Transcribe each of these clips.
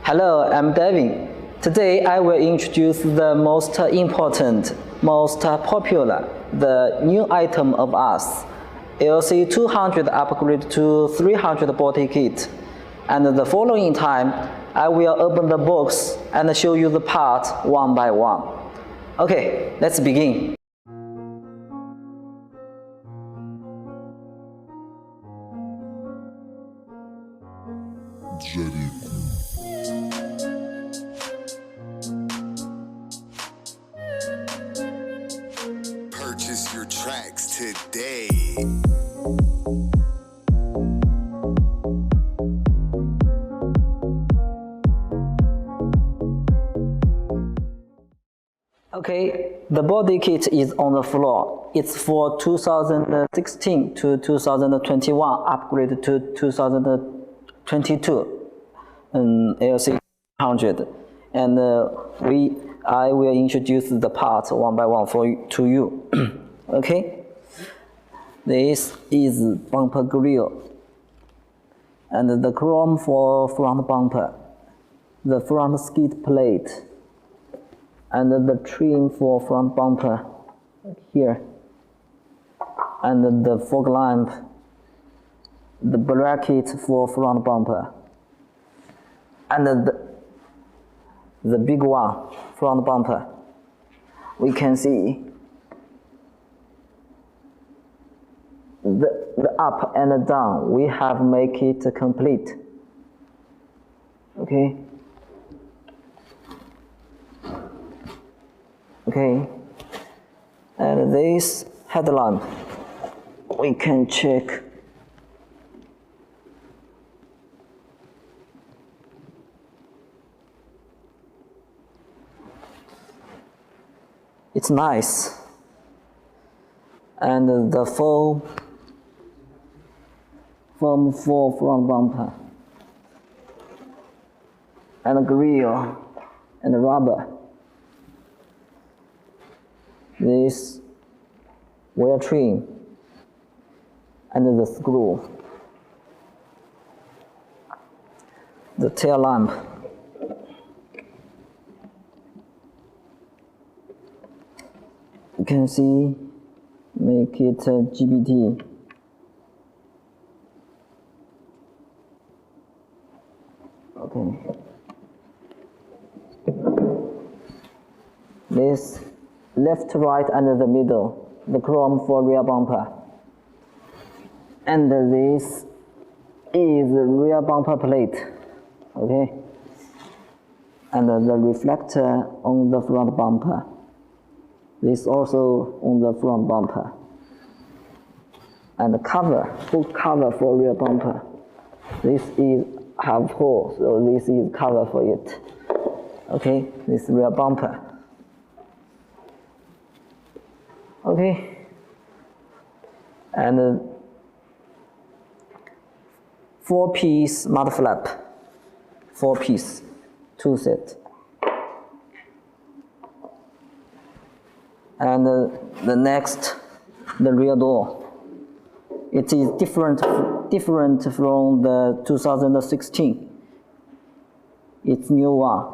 Hello, I'm Devin. Today I will introduce the most important, most popular, the new item of us, LC200 upgrade to 300 body kit. And the following time, I will open the box and show you the parts one by one. Okay, let's begin. Purchase your tracks today. Okay, the body kit is on the floor. It's for 2016 to 2021, upgrade to 2022 LC100. And I will introduce the parts one by one to you. Okay, this is bumper grille and the chrome for front bumper, the front skid plate, and the trim for front bumper here, and the fog lamp, the bracket for front bumper, and the big one front bumper. We can see the up and the down. We have make it complete. Okay. Okay, and this headlamp, we can check. It's nice. And the foam for front bumper, and the grille, and the rubber. This wheel trim and the screw, the tail lamp, you can see make it GBT. Okay, this left, right, and the middle, the chrome for rear bumper. And this is the rear bumper plate, okay? And the reflector on the front bumper. This also on the front bumper. And the cover, boot cover for rear bumper. This is have hole, so this is cover for it. Okay, this rear bumper. Okay, and 4-piece mud flap, 4-piece, 2 set. And the next, the rear door. It is different from the 2016. It's new one.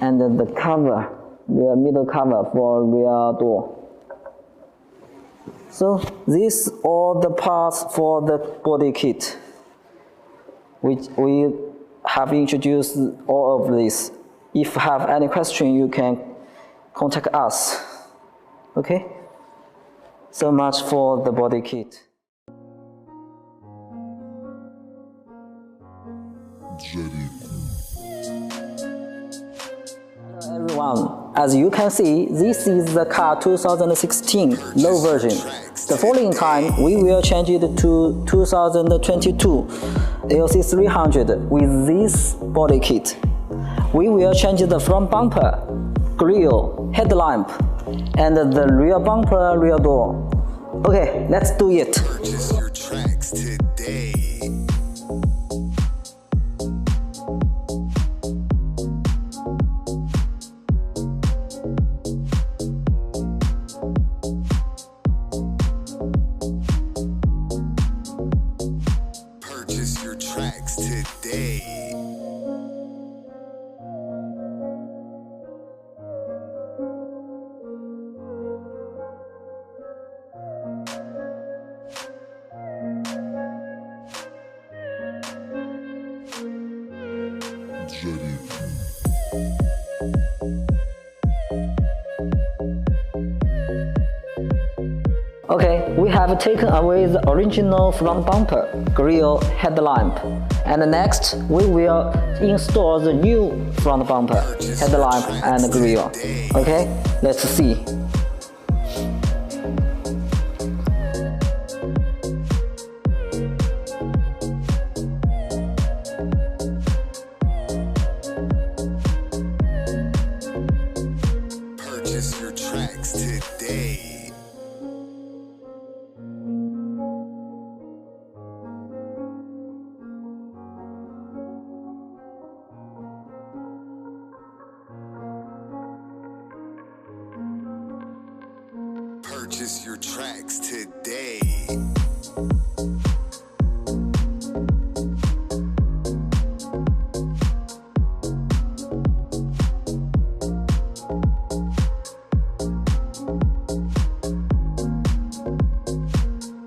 And the cover, the middle cover for rear door. So these are the parts for the body kit, which we have introduced all of this. If you have any question, you can contact us. Okay? So much for the body kit. Hello everyone, as you can see, this is the car 2016 low version. The following time, we will change it to 2022 LC300 with this body kit. We will change the front bumper, grille, headlamp, and the rear bumper, rear door. Okay, let's do it. Purchase your tracks today. Purchase your tracks today. Okay, we have taken away the original front bumper, grille, headlamp. And next, we will install the new front bumper, headlamp and grille. Okay, let's see. Purchase your tracks today. Purchase your tracks today.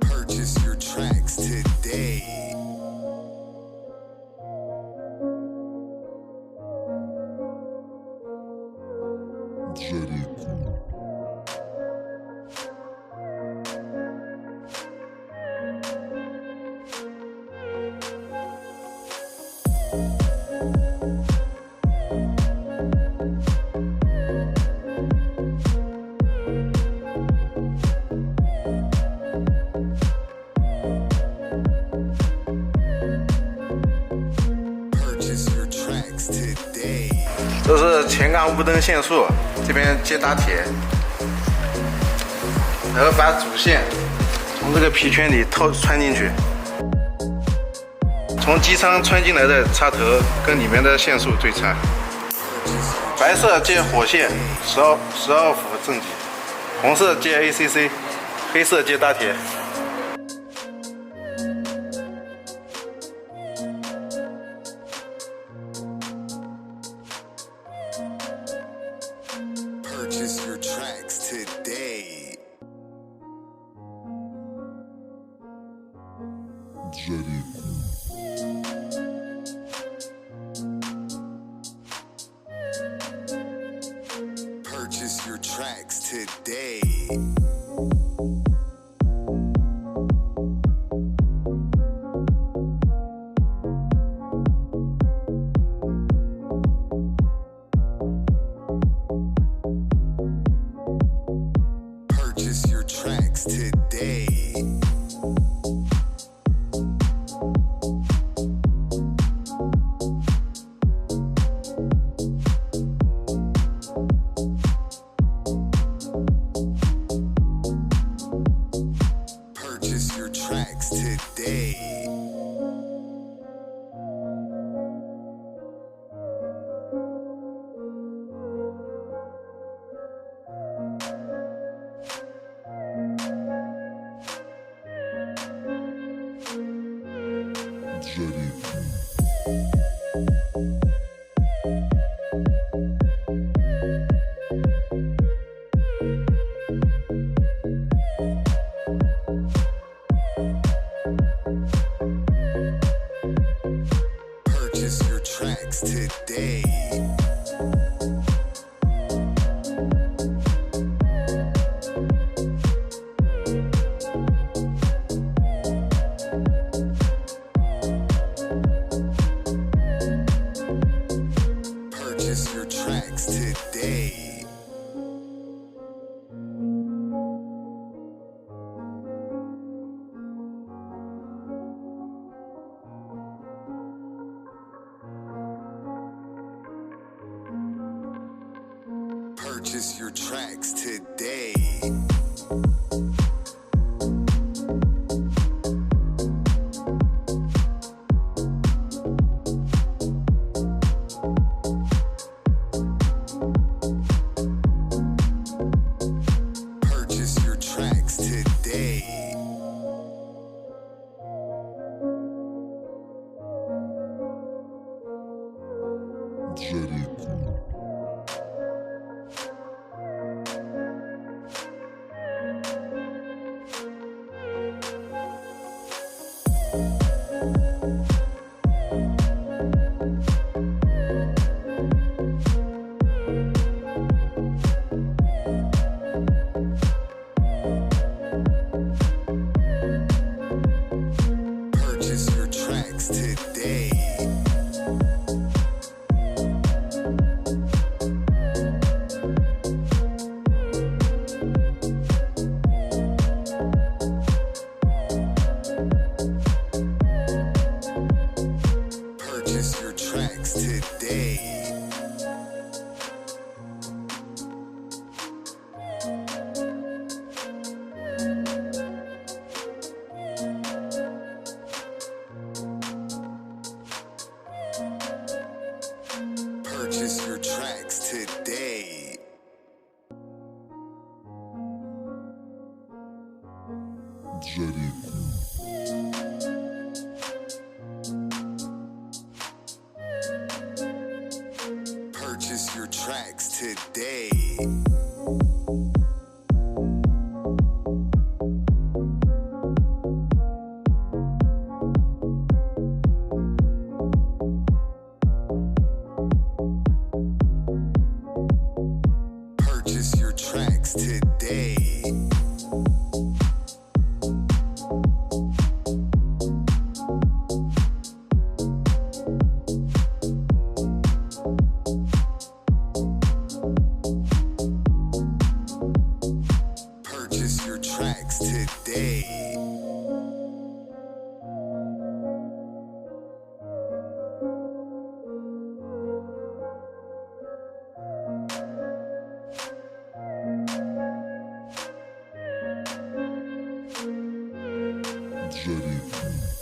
Purchase your tracks today. Purchase your tracks today. 这是前杠雾灯线束，这边接打铁，然后把主线从这个皮圈里穿进去，从机舱穿进来的插头跟里面的线束对穿。白色接火线12伏正极，红色接 ACC， 黑色接打铁。Purchase your tracks today. Purchase your tracks today. Purchase your tracks today. Purchase your tracks today. Purchase your tracks today. Purchase your tracks today. Purchase your tracks today. Purchase your tracks today. tracks today. Purchase your tracks today. Purchase your tracks today. Purchase your tracks today. Purchase your tracks today. GBT.